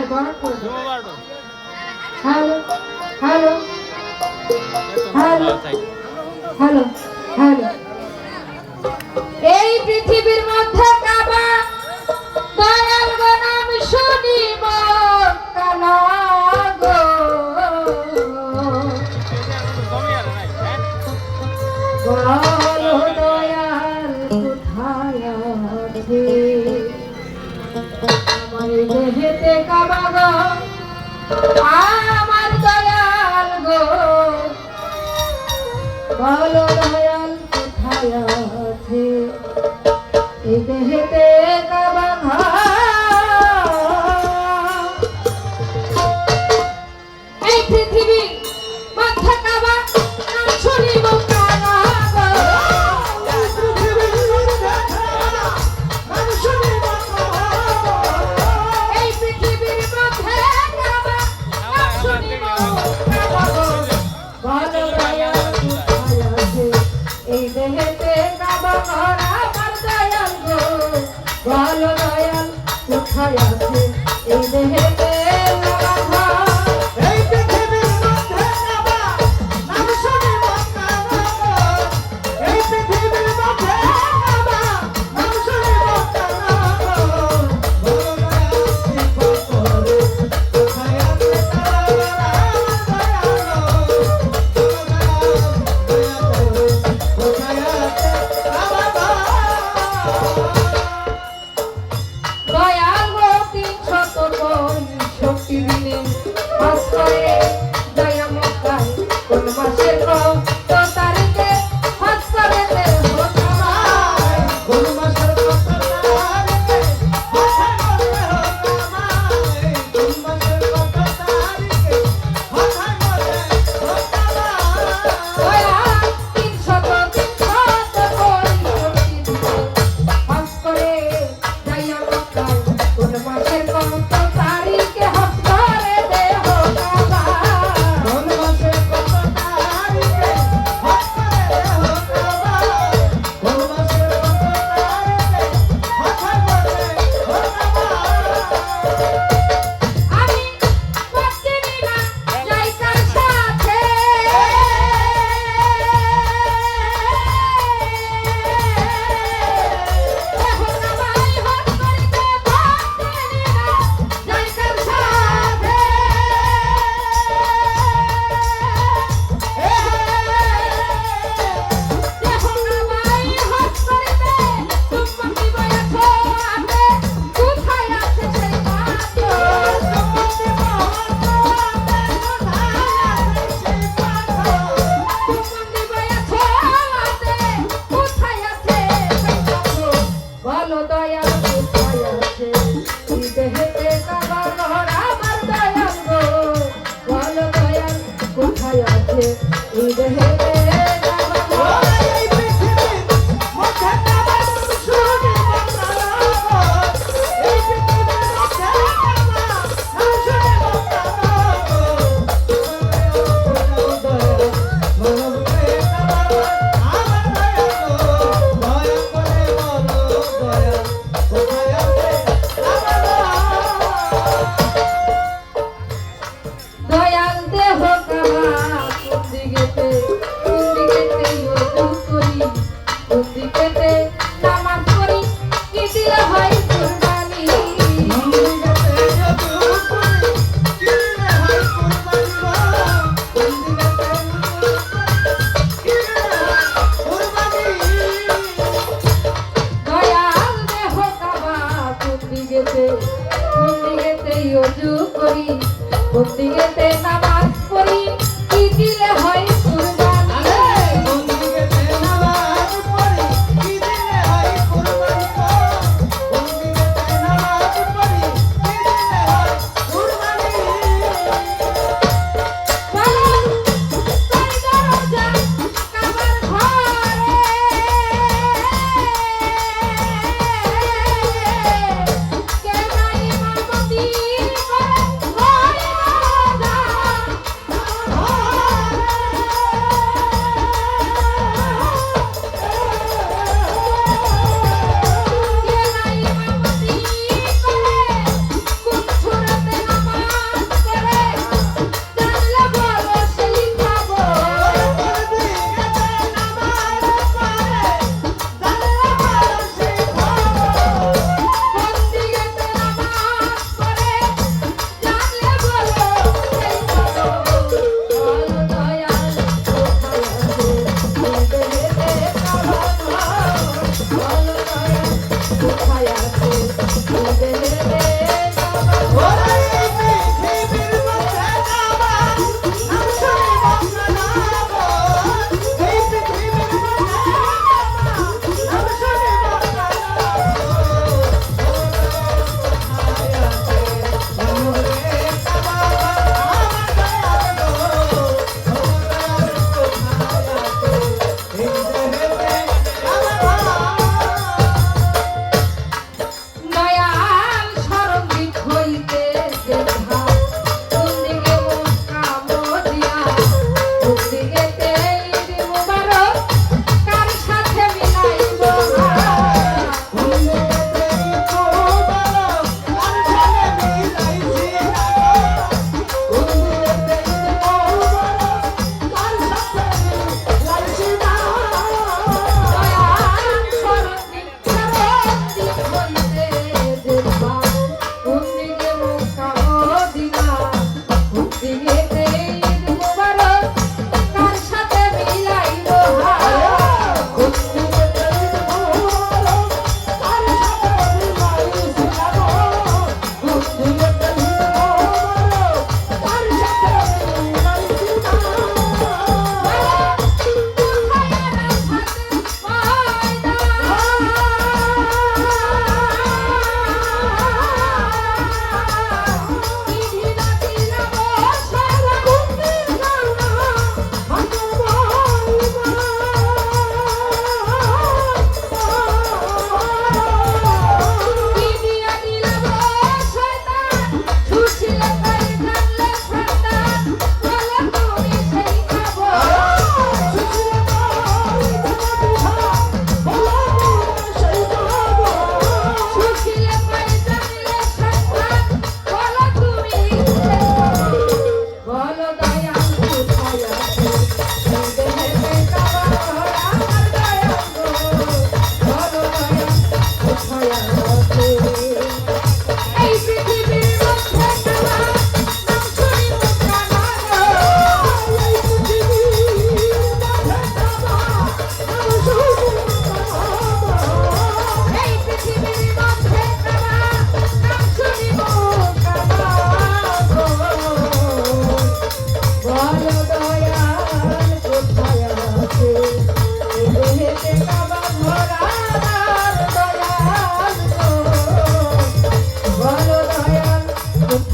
Hello hello hello hello hello এই পৃথিবীর মধ্যে কাবা দয়াল গো নাম শুনি মন কানা গো বলো দয়াল কোথায় আছে আমার দেহেতে কাবা গো আমার দয়াল গো বলো দয়াল কোথায় আছে এই দেহেতে কাবা এই পৃথিবী মধ্যে কাবা নাম শুনিব কানা গো এই পৃথিবীর মধ্যে কাবা নাম শুনিব কানা গো বলো দয়াল কোথায় আছে এই দেহেতে কাবা ঘর আমার দয়াল গো বলো দয়াল কোথায় আছে এই দেহেতে কাবা ঘর এই পৃথিবীর মধ্যে কাবা নাম শুনিব কানা গো এই পৃথিবীর মধ্যে কাবা নাম শুনিব কানা গো বলো দয়াল কোথায় আছে দয়াল গো 300 কোটি শক্তি দিলে বাস করে দয়া মক্কায় কোন মাসের কত তারিখে হজ করেছে হোতামায় কোন মাসের কত তারিখে হজ করে হোতামায় কোন মাসের কত তারিখে হজ করে হোতামায় দয়াল 300 কোটি শক্তি দিলে বাস করে দয়া মক্কায় কোন মাসের কত তারিখে হজ করে দে হোতামায় কোন মাসের কত তারিখে হজ করে দে হোতামায় কোন মাসের কত তারিখে হজ করে দে হোতামায় আমি পত্নী না যাই কার সাথে হোতামায় হজ করিতে পত্নী না যাই কার সাথে হোতামায় হজ করিতে সম্পত্তি বয়াছো আতে কোথায় আছে সেই পাত্র সম্পত্তি বয়াছো আতে কোথায় আছে সেই পাত্র সম্পত্তি বয়াছো আতে কোথায় আছে সেই পাত্র বলো দয়াল কোথায় আছে এই দেহেতে কাবা ঘর আমার দয়াল গো বলো দয়াল কোথায় আছে এই দেহেতে কাবা ঘর এই পৃথিবীর মধ্যে কাবা শুনি মক্কা এই পৃথিবীর মধ্যে কাবা শুনি মক্কা দয়াল বলো কাবা আমার দয়াল গো দয়া করে বলো দয়াল কোথায় আছে কাবা দয়াল দেহ কাবা কোন দিকেতে ওযু করি কোন দিকেতে নামাজ পড়ি কি দিলে হয় কুরবানি কোন দিকেতে ওযু করি কি দিলে হয় কুরবানি কোন দিকেতে ওযু করি কি দিলে হয় কুরবানি দয়াল দেহ কাবা কোন দিকেতে ওযু করি কোন দিকেতে নামাজ পড়ি কি দিলে হয় কুরবানি কোন দিকেতে নামাজ পড়ি কি দিলে হয় কুরবানি কোন দিকেতে নামাজ পড়ি কি দিলে হয় কুরবানি বলেন তাই দরজা কাবার ঘরে কে নাই মামতি করে ওই দরজা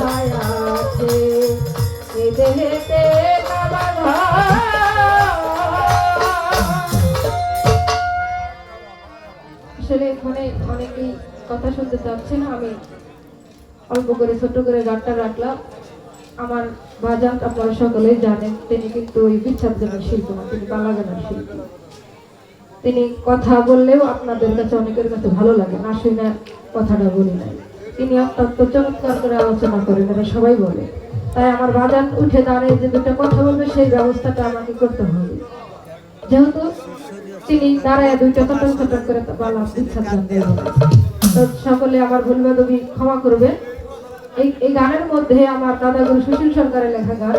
কোথায় আছে এ দেহেতে আমার ঘর। আসলে এখানে অনেকেই কথা শুনতে চাচ্ছে না, আমি অল্প করে ছোট করে গানটা রাখলাম। আমার বাজান আপনারা সকলেই জানেন, তিনি কিন্তু ওই বিচ্ছাদ গানের শিল্পী না, তিনি বাংলা গানের শিল্পী। তিনি কথা বললেও আপনাদের কাছে অনেকের কাছে ভালো লাগে না, শুনে কথাটা বলি নাই। তিনি অত্যন্ত চমৎকার করে আলোচনা করেন, এটা সবাই বলে। তাই আমার বাজান উঠে দাঁড়িয়ে যে দুটো কথা বলবে সেই ব্যবস্থাটা আমাকে করতে হবে। যেহেতু তিনি দাঁড়ায় দুইটা খটন খটন করে বললাম বিচ্ছাদ গান গাইবেন, তো সকলে আমার ভুল বাদবি ক্ষমা করবে। এই গানের মধ্যে আমার দাদাগুরু সুশীল সরকারের লেখা গান।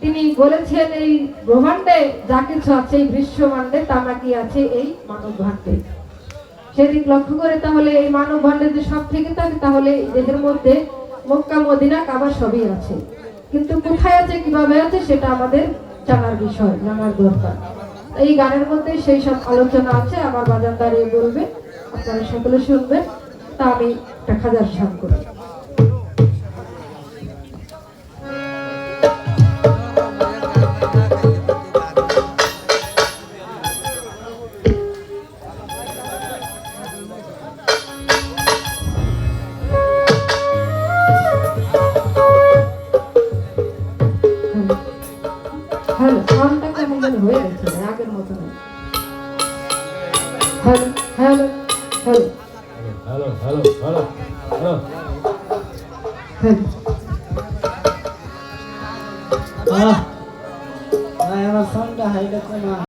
তিনি বলেছেন এই ব্রহ্মাণ্ডে যা কিছু আছে এই বিশ্বমাণ্ডে তা নাকি আছে এই মানব ভাণ্ডে। সেদিক লক্ষ্য করে তাহলে এই মানব ভাণ্ডে যে সব থেকে থাকে, তাহলে দেহের মধ্যে মক্কা মদিনা কাবা সবই আছে, কিন্তু কোথায় আছে কিভাবে আছে সেটা আমাদের জানার বিষয়, জানার দরকার। এই গানের মধ্যে সেই সব আলোচনা আছে, আমার বাজান দাঁড়িয়ে বলবে, আপনারা সকলে শুনবেন। তা আমি একটা খাজার সান করি। হ্যালো, সাউন্ডটা কেমন যেন হয়ে গেছে, আগের মতো না। Hello hello hello hello hello hello hello hello. আমার সাউন্ডটা হাইটা কমা।